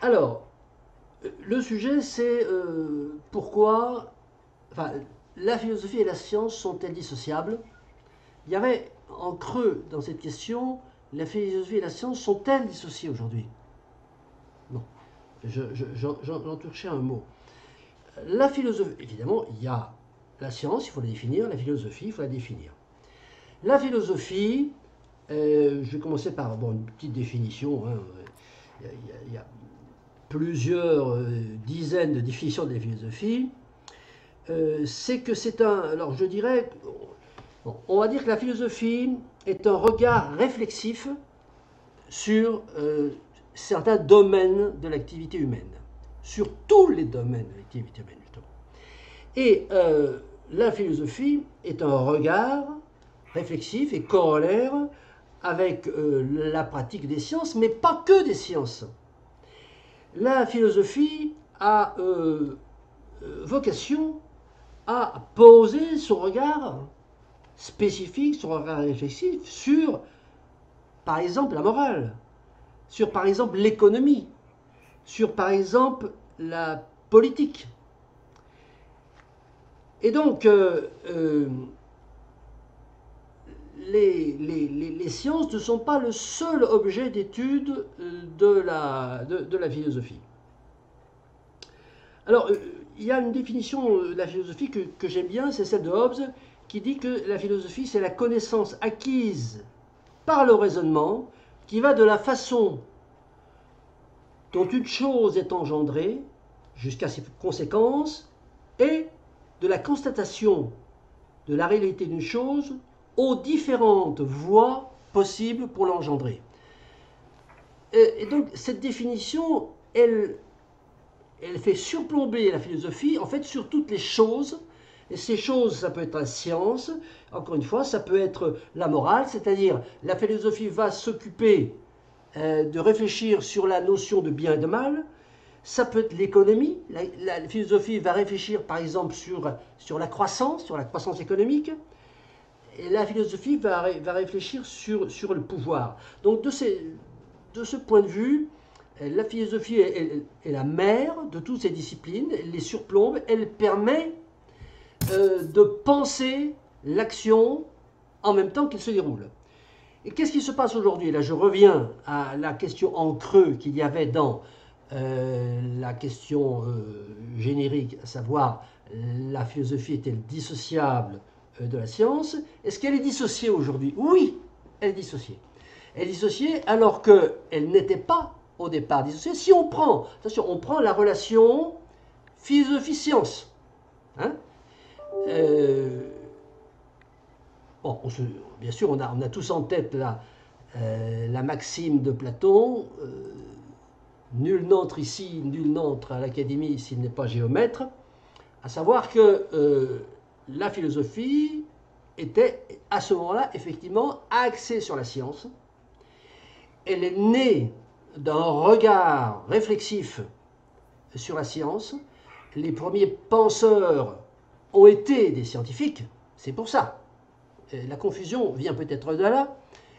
Alors, le sujet, c'est pourquoi, enfin, la philosophie et la science sont-elles dissociables? Il y avait en creux dans cette question, la philosophie et la science sont-elles dissociées aujourd'hui? Non, j'en touchais un mot. La philosophie, évidemment, il y a la science, il faut la définir, la philosophie, il faut la définir. La philosophie, je vais commencer par une petite définition. Hein. Il y a plusieurs dizaines de définitions de la philosophie. C'est que c'est un. Alors je dirais. Bon, on va dire que la philosophie est un regard réflexif sur certains domaines de l'activité humaine. Sur tous les domaines de l'activité humaine, justement. Et la philosophie est un regard réflexif et corollaire avec la pratique des sciences, mais pas que des sciences. La philosophie a vocation à poser son regard spécifique, son regard réflexif sur, par exemple, la morale, sur, par exemple, l'économie, sur, par exemple, la politique. Et donc, les sciences ne sont pas le seul objet d'étude de la philosophie. Alors, il y a une définition de la philosophie que j'aime bien, c'est celle de Hobbes, qui dit que la philosophie, c'est la connaissance acquise par le raisonnement qui va de la façon dont une chose est engendrée jusqu'à ses conséquences et de la constatation de la réalité d'une chose aux différentes voies possibles pour l'engendrer. Et donc, cette définition, elle fait surplomber la philosophie, en fait, sur toutes les choses. Et ces choses, ça peut être la science, encore une fois, ça peut être la morale, c'est-à-dire la philosophie va s'occuper de réfléchir sur la notion de bien et de mal. Ça peut être l'économie. La philosophie va réfléchir, par exemple, sur la croissance économique. Et la philosophie va réfléchir sur le pouvoir. Donc, de ce point de vue, la philosophie est la mère de toutes ces disciplines, elle les surplombe, elle permet de penser l'action en même temps qu'elle se déroule. Et qu'est-ce qui se passe aujourd'hui? Là, je reviens à la question en creux qu'il y avait dans la question générique, à savoir la philosophie est-elle dissociable de la science? Est-ce qu'elle est dissociée aujourd'hui? Oui, elle est dissociée. Elle est dissociée alors qu'elle n'était pas au départ dissociée. Si on prend, attention, on prend la relation philosophie-science. Hein? Bon, bien sûr, on a tous en tête la maxime de Platon. Nul n'entre ici, nul n'entre à l'académie s'il n'est pas géomètre. À savoir que la philosophie était à ce moment-là effectivement axée sur la science. Elle est née d'un regard réflexif sur la science. Les premiers penseurs ont été des scientifiques, c'est pour ça. La confusion vient peut-être de là.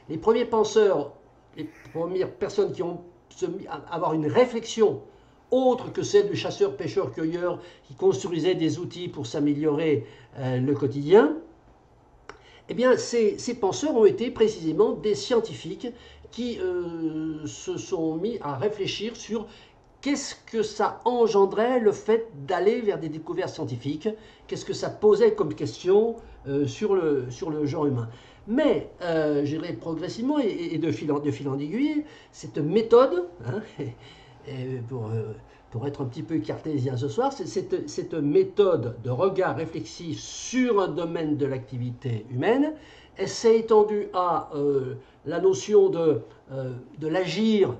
Les premiers penseurs, les premières personnes qui ont mis à avoir une réflexion autre que celle du chasseur, pêcheur, cueilleur qui construisait des outils pour s'améliorer le quotidien, eh bien, ces penseurs ont été précisément des scientifiques qui se sont mis à réfléchir sur qu'est-ce que ça engendrait le fait d'aller vers des découvertes scientifiques, qu'est-ce que ça posait comme question sur le genre humain. Mais, je dirais progressivement et de fil en aiguille, cette méthode, hein, pour être un petit peu cartésien ce soir, c'est cette méthode de regard réflexif sur un domaine de l'activité humaine, elle s'est étendue à la notion de l'agir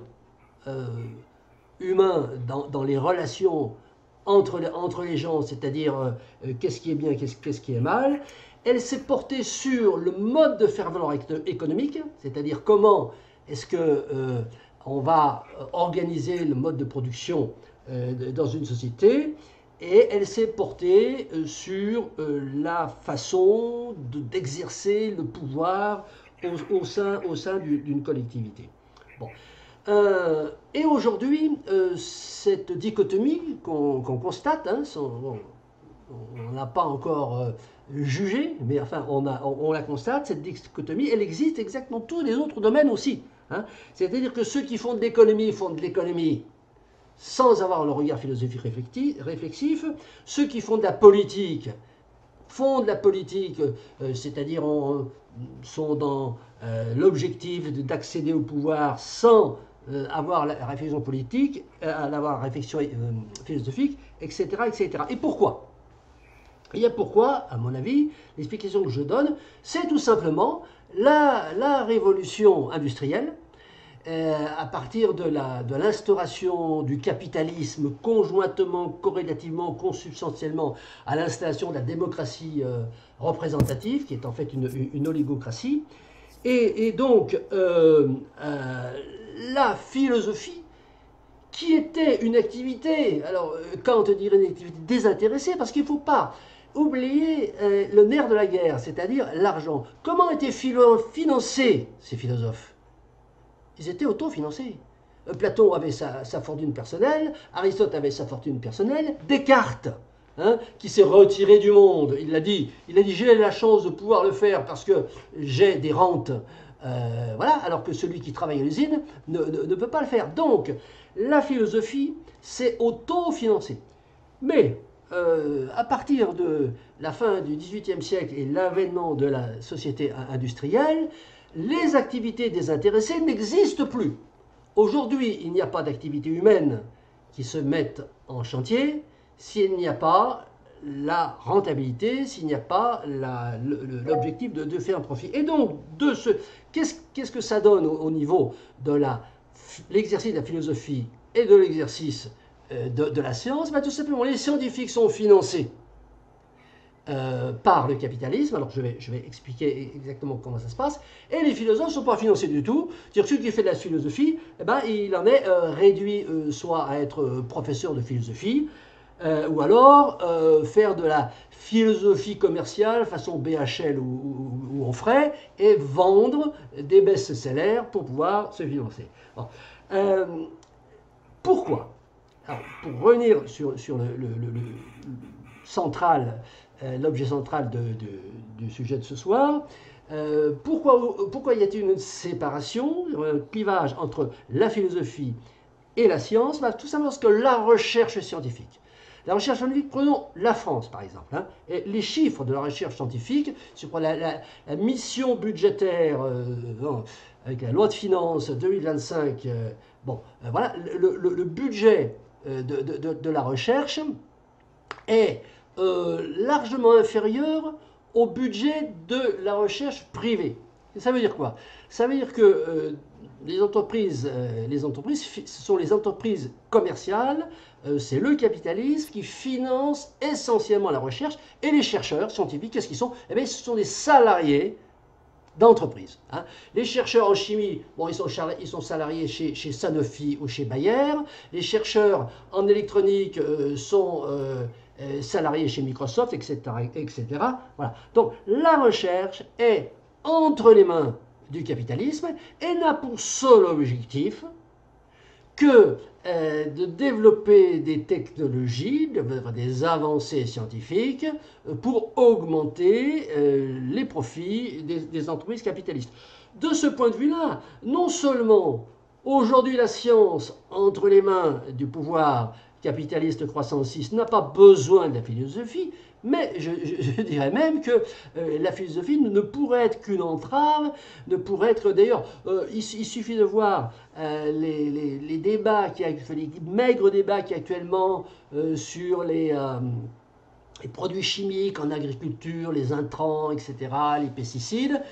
humain dans les relations entre les gens, c'est-à-dire qu'est-ce qui est bien, qu'est-ce qui est mal. Elle s'est portée sur le mode de faire valoir économique, c'est-à-dire comment est-ce que on va organiser le mode de production dans une société, et elle s'est portée sur la façon d'exercer le pouvoir au sein d'une collectivité. Bon. Et aujourd'hui, cette dichotomie qu'on constate, hein, on n'a pas encore jugé, mais enfin on la constate, cette dichotomie, elle existe exactement dans tous les autres domaines aussi. Hein. C'est-à-dire que ceux qui font de l'économie sans avoir le regard philosophique réflexif, ceux qui font de la politique font de la politique, c'est-à-dire sont dans l'objectif d'accéder au pouvoir sans avoir la réflexion politique, avoir la réflexion philosophique, etc., etc. Et pourquoi? Et pourquoi, à mon avis, l'explication que je donne, c'est tout simplement la révolution industrielle, à partir de l'instauration du capitalisme conjointement, corrélativement, consubstantiellement à l'installation de la démocratie représentative, qui est en fait une oligocratie. Et donc, la philosophie, qui était une activité, alors Kant dirait une activité désintéressée, parce qu'il ne faut pas oublier le nerf de la guerre, c'est-à-dire l'argent. Comment étaient financés ces philosophes? Ils étaient autofinancés. Platon avait sa fortune personnelle, Aristote avait sa fortune personnelle, Descartes, hein, qui s'est retiré du monde, il a dit j'ai la chance de pouvoir le faire parce que j'ai des rentes, voilà, alors que celui qui travaille à l'usine ne peut pas le faire. Donc, la philosophie, c'est autofinancé. Mais, à partir de la fin du XVIIIe siècle et l'avènement de la société industrielle, les activités désintéressées n'existent plus. Aujourd'hui, il n'y a pas d'activité humaine qui se mette en chantier s'il n'y a pas la rentabilité, s'il n'y a pas l'objectif de faire un profit. Et donc, qu'est-ce que ça donne au niveau de l'exercice de la philosophie et de l'exercice de la science? Tout simplement, les scientifiques sont financés par le capitalisme. Alors je vais expliquer exactement comment ça se passe. Et les philosophes ne sont pas financés du tout. C'est-à-dire que celui qui fait de la philosophie, il en est réduit soit à être professeur de philosophie, ou alors faire de la philosophie commerciale façon BHL ou en frais, et vendre des best-sellers pour pouvoir se financer. Bon. Pourquoi? Alors, pour revenir sur le central, l'objet central du sujet de ce soir, pourquoi y a-t-il une séparation, un clivage entre la philosophie et la science? Tout simplement parce que la recherche scientifique, prenons la France par exemple, hein, et les chiffres de la recherche scientifique, sur la mission budgétaire avec la loi de finances 2025, voilà, le budget de la recherche est largement inférieur au budget de la recherche privée. Et ça veut dire quoi? Ça veut dire que les entreprises, ce sont les entreprises commerciales, c'est le capitalisme qui finance essentiellement la recherche, et les chercheurs scientifiques, qu'est-ce qu'ils sont? Eh bien, ce sont des salariés d'entreprise. Hein. Les chercheurs en chimie, ils sont salariés chez Sanofi ou chez Bayer. Les chercheurs en électronique sont salariés chez Microsoft, etc., etc. Voilà. Donc la recherche est entre les mains du capitalisme et n'a pour seul objectif que de développer des technologies, des avancées scientifiques pour augmenter les profits des entreprises capitalistes. De ce point de vue-là, non seulement aujourd'hui la science entre les mains du pouvoir capitaliste croissanciste n'a pas besoin de la philosophie, mais je dirais même que la philosophie ne pourrait être qu'une entrave, ne pourrait être d'ailleurs, il suffit de voir les débats, les maigres débats qui actuellement sur les produits chimiques en agriculture, les intrants, etc., les pesticides,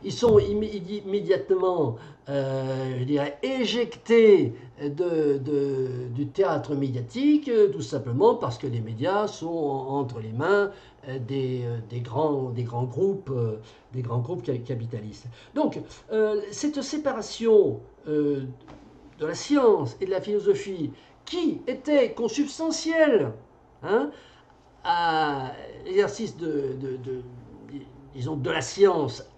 ils sont immédiatement, je dirais, éjectés du théâtre médiatique, tout simplement parce que les médias sont entre les mains des grands groupes capitalistes. Donc, cette séparation de la science et de la philosophie, qui était consubstantielle, hein, à l'exercice disons, de la science,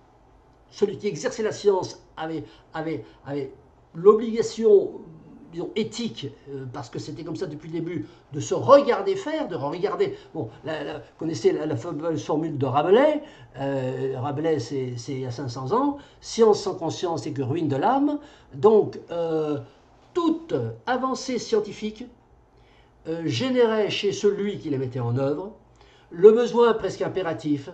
celui qui exerçait la science avait l'obligation, disons, éthique, parce que c'était comme ça depuis le début, de se regarder faire, de regarder. Bon, vous connaissez la fameuse formule de Rabelais. Rabelais, c'est il y a 500 ans. Science sans conscience, c'est que ruine de l'âme. Donc, toute avancée scientifique générait chez celui qui la mettait en œuvre le besoin presque impératif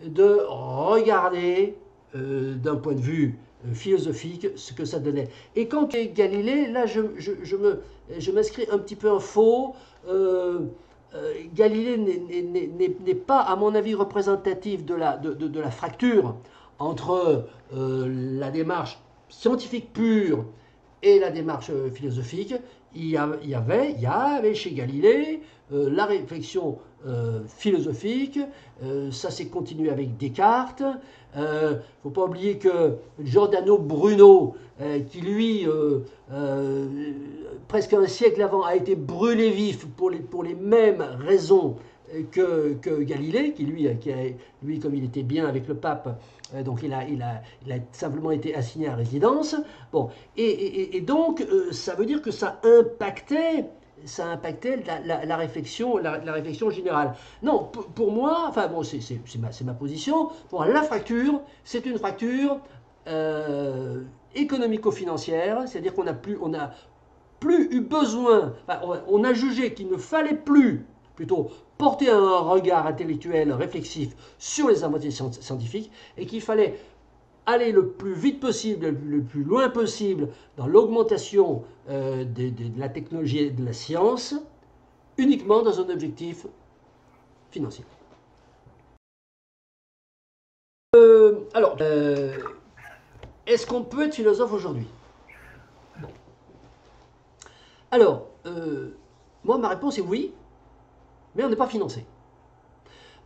de regarder d'un point de vue philosophique ce que ça donnait. Et quant à Galilée, là je m'inscris un petit peu en faux. Galilée n'est pas, à mon avis, représentatif de la fracture entre la démarche scientifique pure et la démarche philosophique. Il y avait chez Galilée la réflexion philosophique, ça s'est continué avec Descartes. Il ne faut pas oublier que Giordano Bruno, qui lui, presque un siècle avant, a été brûlé vif pour les mêmes raisons que Galilée, qui lui, comme il était bien avec le pape, donc il a simplement été assigné à résidence. Bon, et donc, ça veut dire que ça impactait la réflexion générale. Non, pour moi, enfin bon, c'est ma position, pour moi, la fracture, c'est une fracture économico-financière, c'est-à-dire qu'on n'a plus eu besoin, enfin, on a jugé qu'il ne fallait plus, plutôt, porter un regard intellectuel, réflexif sur les avancées scientifiques, et qu'il fallait aller le plus vite possible, le plus loin possible dans l'augmentation de la technologie et de la science, uniquement dans un objectif financier. Alors, est-ce qu'on peut être philosophe aujourd'hui? Bon. Alors, moi, ma réponse est oui, mais on n'est pas financé.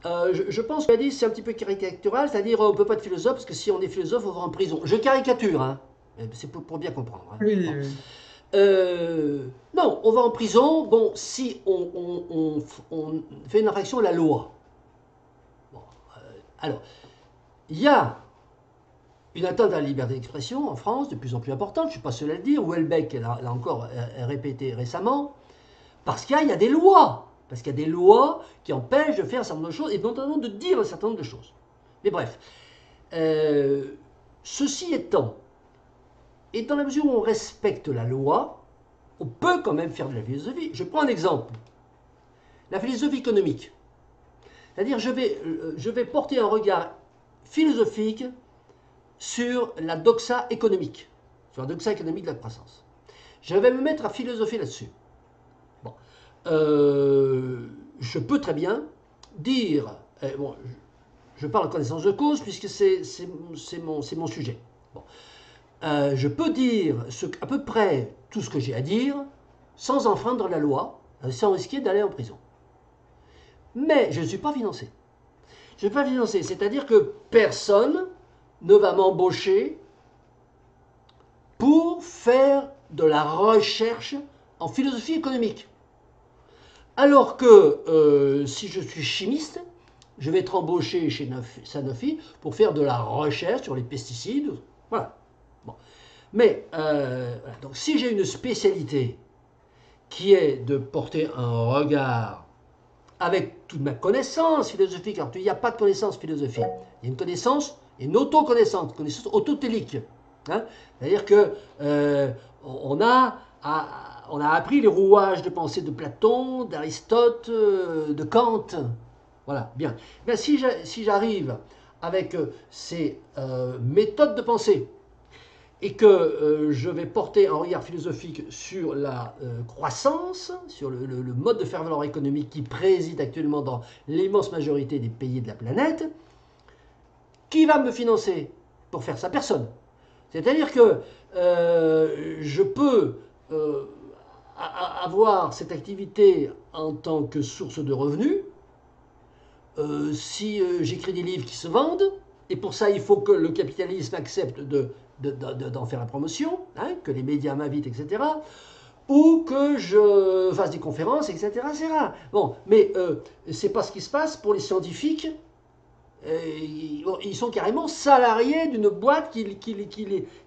Je pense qu'Adi, c'est un petit peu caricatural, c'est-à-dire on ne peut pas être philosophe parce que si on est philosophe, on va en prison. Je caricature, hein, c'est pour bien comprendre. Hein. Oui, bon. oui. Non, on va en prison, bon, si on fait une infraction à la loi. Bon, alors, il y a une atteinte à la liberté d'expression en France, de plus en plus importante, je ne suis pas seul à le dire, Houellebecq l'a encore répété récemment, parce qu'il y a des lois. Parce qu'il y a des lois qui empêchent de faire un certain nombre de choses, et notamment de dire un certain nombre de choses. Mais bref, ceci étant, et dans la mesure où on respecte la loi, on peut quand même faire de la philosophie. Je prends un exemple. La philosophie économique. C'est-à-dire, je vais porter un regard philosophique sur la doxa économique, sur la doxa économique de la croissance. Je vais me mettre à philosopher là-dessus. Bon. Je peux très bien dire, bon, je parle en connaissance de cause puisque c'est mon sujet. Bon. Je peux dire à peu près tout ce que j'ai à dire sans enfreindre la loi, sans risquer d'aller en prison. Mais je ne suis pas financé. Je ne suis pas financé, c'est-à-dire que personne ne va m'embaucher pour faire de la recherche en philosophie économique. Alors que si je suis chimiste, je vais être embauché chez Sanofi pour faire de la recherche sur les pesticides. Voilà. Bon. Mais donc, si j'ai une spécialité qui est de porter un regard avec toute ma connaissance philosophique, alors il n'y a pas de connaissance philosophique, il y a une connaissance, une autoconnaissance, une connaissance autotélique. Hein. C'est-à-dire que on a appris les rouages de pensée de Platon, d'Aristote, de Kant. Voilà, bien. Bien si j'arrive avec ces méthodes de pensée et que je vais porter un regard philosophique sur la croissance, sur le mode de faire valoir économique qui préside actuellement dans l'immense majorité des pays de la planète, qui va me financer pour faire ça? Personne. C'est-à-dire que je peux avoir cette activité en tant que source de revenus si j'écris des livres qui se vendent, et pour ça il faut que le capitalisme accepte d'en faire la promotion, hein, que les médias m'invitent, etc., ou que je fasse des conférences, etc. etc. Bon, mais c'est pas ce qui se passe pour les scientifiques Bon, ils sont carrément salariés d'une boîte qui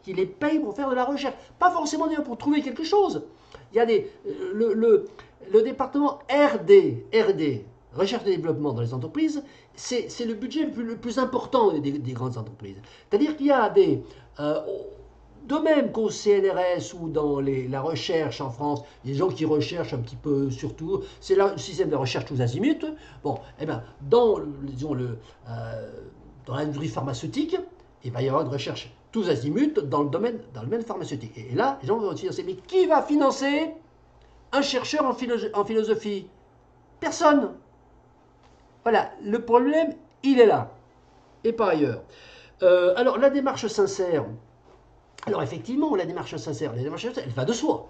les paye pour faire de la recherche. Pas forcément d'ailleurs pour trouver quelque chose. Il y a le département RD, Recherche et Développement dans les entreprises, c'est le budget le plus important des grandes entreprises. C'est-à-dire qu'il y a de même qu'au CNRS ou dans la recherche en France, des gens qui recherchent un petit peu surtout, c'est le système de recherche tous azimuts. Bon, eh ben, disons dans l'industrie pharmaceutique, il va y avoir une recherche tous azimuts dans le domaine pharmaceutique. Et là, les gens vont financer. Mais qui va financer un chercheur en philosophie? Personne. Voilà, le problème, il est là. Et par ailleurs, alors la démarche sincère, alors effectivement, la démarche sincère, elle va de soi.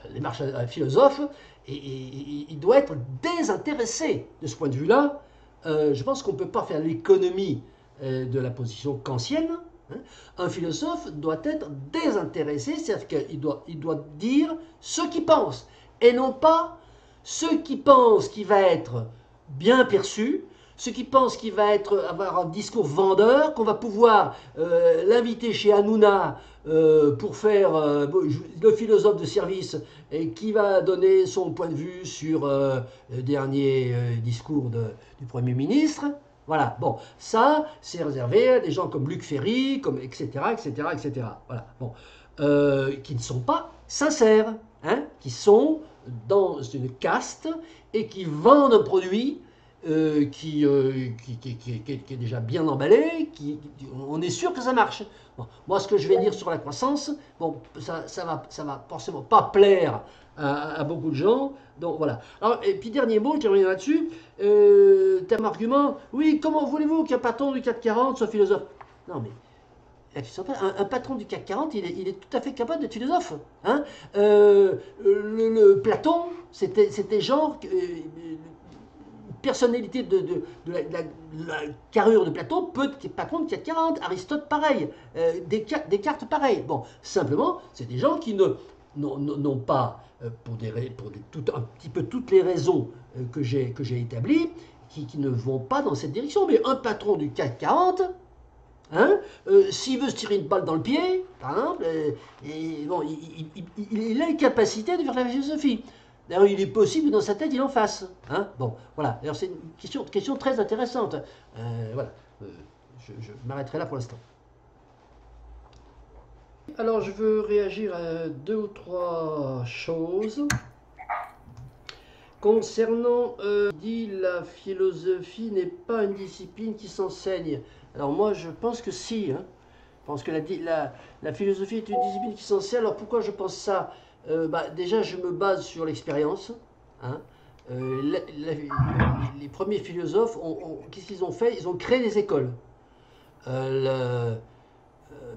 La démarche philosophe, il doit être désintéressé de ce point de vue-là. Je pense qu'on ne peut pas faire l'économie de la position kantienne. Hein. Un philosophe doit être désintéressé, c'est-à-dire qu'il doit dire ce qu'il pense, et non pas ce qu'il pense qui va être bien perçu, ceux qui pensent qu'il va avoir un discours vendeur, qu'on va pouvoir l'inviter chez Hanouna pour faire le philosophe de service et qui va donner son point de vue sur le dernier discours du Premier ministre. Voilà, bon, ça, c'est réservé à des gens comme Luc Ferry, comme etc., etc., etc. Voilà, bon, qui ne sont pas sincères, hein, qui sont dans une caste et qui vendent un produit qui est déjà bien emballé, on est sûr que ça marche. Bon, moi, ce que je vais dire sur la croissance, bon, ça va forcément pas plaire à beaucoup de gens. Donc voilà. Alors, et puis dernier mot, je reviens là-dessus. Terme argument, oui, comment voulez-vous qu'un patron du CAC 40 soit philosophe? Non mais un patron du CAC 40, il est tout à fait capable d'être philosophe. Hein. Le Platon, c'était genre personnalité de la carrure de Platon peut être patron de CAC 40, Aristote pareil, Descartes pareil. Bon, simplement, c'est des gens qui n'ont pas, pour un petit peu toutes les raisons que j'ai établies, qui ne vont pas dans cette direction. Mais un patron du CAC 40, hein, s'il veut se tirer une balle dans le pied, par exemple, bon, il a les capacités de faire de la philosophie. D'ailleurs, il est possible que dans sa tête, il en fasse. Hein, bon, voilà. Alors, c'est une question très intéressante. Voilà. Je m'arrêterai là pour l'instant. Alors, je veux réagir à 2 ou 3 choses. Concernant, dit la philosophie n'est pas une discipline qui s'enseigne. Alors moi, je pense que si. Hein. Je pense que la philosophie est une discipline qui s'enseigne. Alors pourquoi je pense ça? Déjà, je me base sur l'expérience. Hein. Les premiers philosophes, qu'est-ce qu'ils ont fait? Ils ont créé des écoles.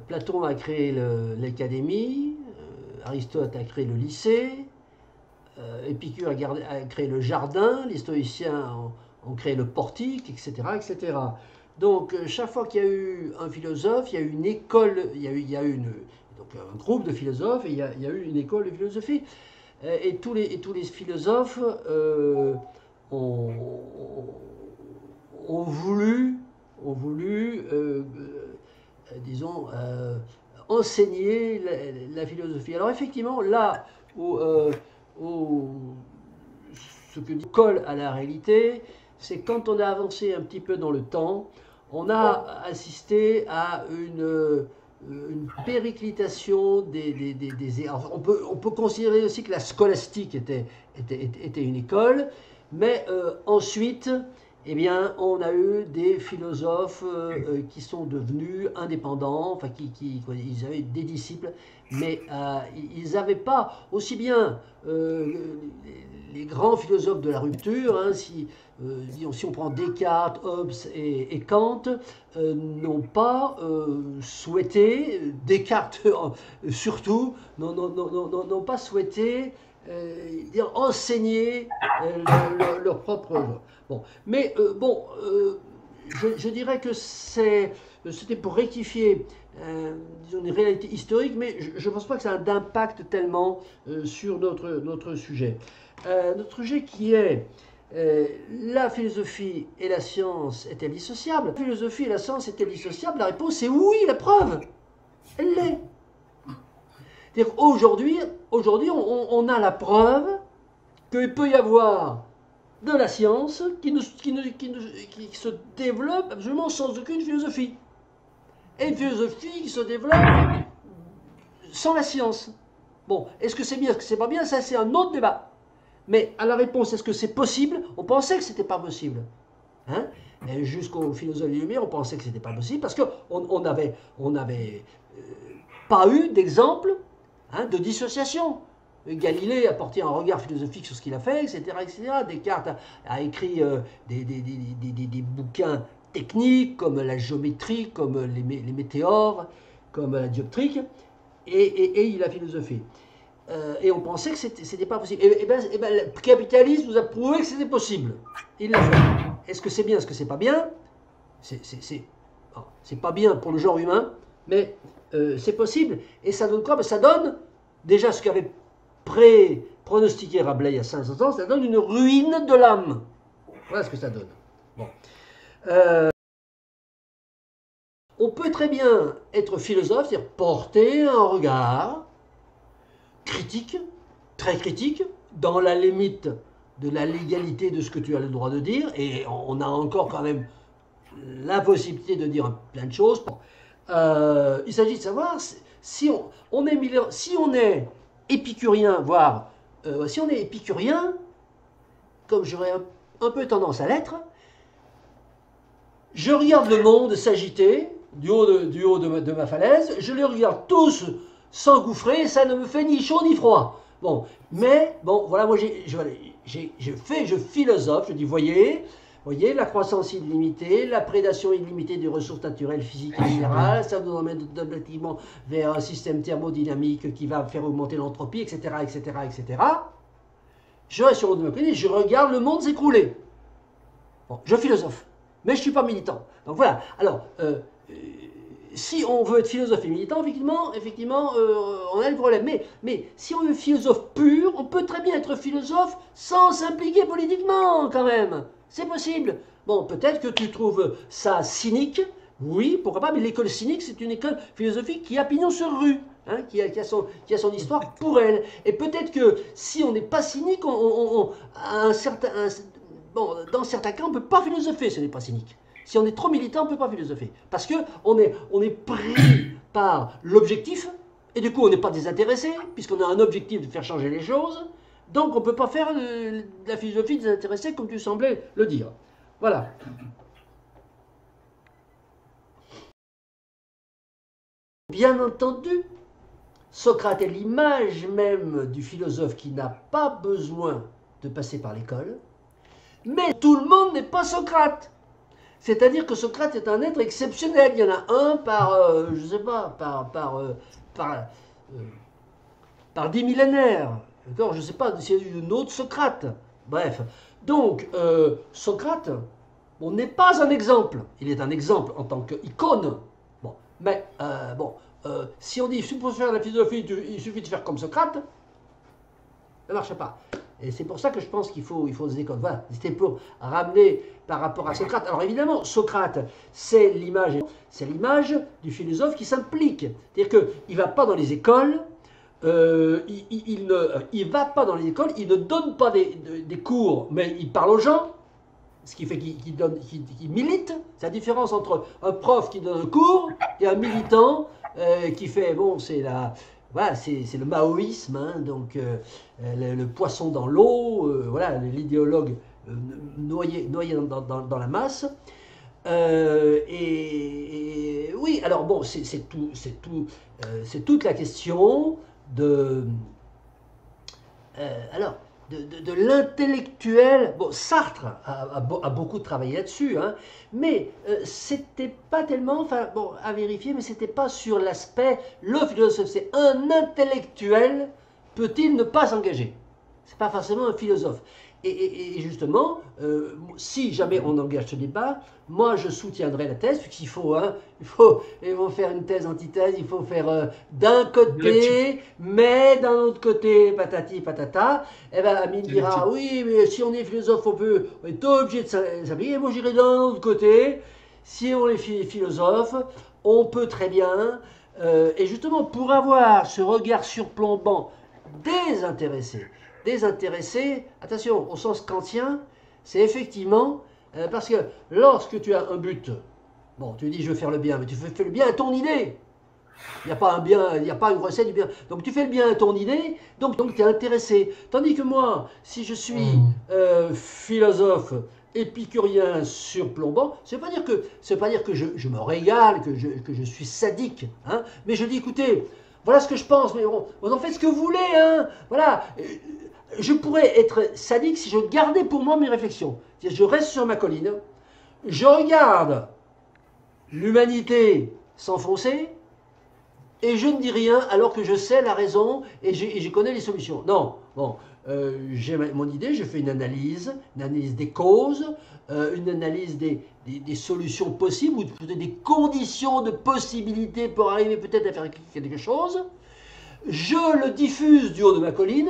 Platon a créé l'académie, Aristote a créé le lycée, Épicure a créé le jardin, les stoïciens ont créé le portique, etc., etc. Donc, chaque fois qu'il y a eu un philosophe, il y a eu une école, il y a eu donc un groupe de philosophes, et il y a eu une école de philosophie. Et tous les philosophes ont voulu disons, enseigner la philosophie. Alors, effectivement, là où ce que colle à la réalité, c'est quand on a avancé un petit peu dans le temps, on a assisté à une périclitation alors, on peut considérer aussi que la scolastique était une école, mais ensuite, eh bien, on a eu des philosophes qui sont devenus indépendants, enfin, ils avaient des disciples, mais ils n'avaient pas aussi bien les grands philosophes de la rupture, hein, si on prend Descartes, Hobbes et Kant, n'ont pas souhaité, Descartes surtout, n'ont pas souhaité enseigner leur propre œuvre. Bon, mais je dirais que c'était pour rectifier disons une réalité historique, mais je ne pense pas que ça a d'impact tellement sur notre sujet. Notre sujet qui est la philosophie et la science est-elle dissociable? La philosophie et la science est-elle dissociable? La réponse est oui, la preuve. Elle l'est. C'est-à-dire aujourd'hui, on a la preuve qu'il peut y avoir de la science qui se développe absolument sans aucune philosophie. Et une philosophie qui se développe sans la science. Bon, est-ce que c'est bien, est-ce que c'est pas bien? Ça, c'est un autre débat. Mais à la réponse, est-ce que c'est possible? On pensait que c'était pas possible. Hein? Jusqu'aux philosophes des Lumières, on pensait que c'était pas possible parce qu'on n'avait pas eu d'exemple de dissociation. Galilée a porté un regard philosophique sur ce qu'il a fait, etc., etc. Descartes a écrit des bouquins techniques comme la géométrie, comme les météores, comme la dioptrique, et il a philosophé. Et on pensait que c'était pas possible. Et ben, le capitalisme nous a prouvé que c'était possible. Il l'a fait. Est-ce que c'est bien, est-ce que c'est pas bien? C'est pas bien pour le genre humain, mais c'est possible. Et ça donne quoi? Ben, ça donne déjà ce qu'avait pronostiqué Rabelais il y a 500 ans, ça donne une ruine de l'âme. Voilà ce que ça donne. Bon. On peut très bien être philosophe, c'est-à-dire porter un regard critique, très critique, dans la limite de la légalité de ce que tu as le droit de dire, et on a encore quand même la possibilité de dire plein de choses. Il s'agit de savoir si on est épicurien, voire si on est épicurien, comme j'aurais un peu tendance à l'être, je regarde le monde s'agiter du haut de ma falaise, je les regarde tous s'engouffrer, ça ne me fait ni chaud ni froid. Bon, mais, bon, voilà, moi je philosophe, je dis, voyez, la croissance illimitée, la prédation illimitée des ressources naturelles, physiques et minérales, ça nous emmène objectivement vers un système thermodynamique qui va faire augmenter l'entropie, etc., etc., etc. Je reste sur le haut de ma colline, je regarde le monde s'écrouler. Bon, je philosophe, mais je ne suis pas militant. Donc voilà, alors, si on veut être philosophe et militant, effectivement on a le problème. Mais si on est philosophe pur, on peut très bien être philosophe sans s'impliquer politiquement, quand même. C'est possible. Bon, peut-être que tu trouves ça cynique. Oui, pourquoi pas, mais l'école cynique, c'est une école philosophique qui a pignon sur rue, hein, qui a son histoire pour elle. Et peut-être que si on n'est pas cynique, dans certains cas, on ne peut pas philosopher, ce n'est pas cynique. Si on est trop militant, on ne peut pas philosopher. Parce qu'on est pris par l'objectif, et du coup, on n'est pas désintéressé, puisqu'on a un objectif de faire changer les choses. Donc, on ne peut pas faire de la philosophie désintéressée, comme tu semblais le dire. Voilà. Bien entendu, Socrate est l'image même du philosophe qui n'a pas besoin de passer par l'école, mais tout le monde n'est pas Socrate. C'est-à-dire que Socrate est un être exceptionnel. Il y en a un par, je ne sais pas, par 10 millénaires. D'accord, je ne sais pas s'il y a eu une autre Socrate. Bref. Donc, Socrate, on n'est pas un exemple. Il est un exemple en tant qu'icône. Bon, mais, si on dit, si pour faire de la philosophie, il suffit de faire comme Socrate, ça ne marche pas. Et c'est pour ça que je pense qu'il faut des écoles. Voilà, c'était pour ramener par rapport à Socrate. Alors évidemment, Socrate, c'est l'image du philosophe qui s'implique. C'est-à-dire qu'il ne va pas dans les écoles, il ne donne pas des cours, mais il parle aux gens, ce qui fait qu'il milite. C'est la différence entre un prof qui donne un cours et un militant qui fait, bon, voilà, c'est le maoïsme, hein, donc le poisson dans l'eau, voilà, l'idéologue noyé dans la masse. Et oui, alors bon, c'est toute la question de l'intellectuel. Bon, Sartre a beaucoup travaillé là-dessus, hein, mais c'était pas tellement, enfin bon, à vérifier, mais c'était pas sur l'aspect, le philosophe, c'est un intellectuel, peut-il ne pas s'engager? C'est pas forcément un philosophe. Et justement, si jamais on engage ce débat, moi je soutiendrai la thèse, puisqu'il faut, hein, il faut faire une thèse, antithèse, il faut faire d'un côté, mais d'un autre côté, patati patata. Et ben Amine dira, oui, mais si on est philosophe, on est obligé de s'appliquer. Moi j'irai d'un autre côté, si on est philosophe, on peut très bien, et justement pour avoir ce regard surplombant, désintéressé, attention, au sens kantien, c'est effectivement parce que lorsque tu as un but, bon, tu dis je veux faire le bien, mais tu fais le bien à ton idée. Il n'y a pas un bien, il n'y a pas une recette du bien. Donc tu fais le bien à ton idée, donc tu es intéressé. Tandis que moi, si je suis philosophe épicurien surplombant, c'est pas dire que je me régale, que je suis sadique, hein, mais je dis écoutez, voilà ce que je pense, mais on en fait ce que vous voulez, hein, voilà. Je pourrais être sadique si je gardais pour moi mes réflexions. Je reste sur ma colline, je regarde l'humanité s'enfoncer, et je ne dis rien alors que je sais la raison et je connais les solutions. Non, bon, j'ai mon idée, je fais une analyse des causes, une analyse des solutions possibles, ou peut-être des conditions de possibilité pour arriver peut-être à faire quelque chose. Je le diffuse du haut de ma colline.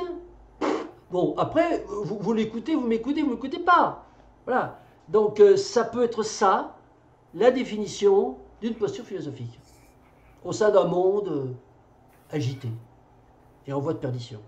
Bon, après, vous l'écoutez, vous m'écoutez pas. Voilà. Donc, ça peut être ça, la définition d'une posture philosophique, au sein d'un monde agité et en voie de perdition.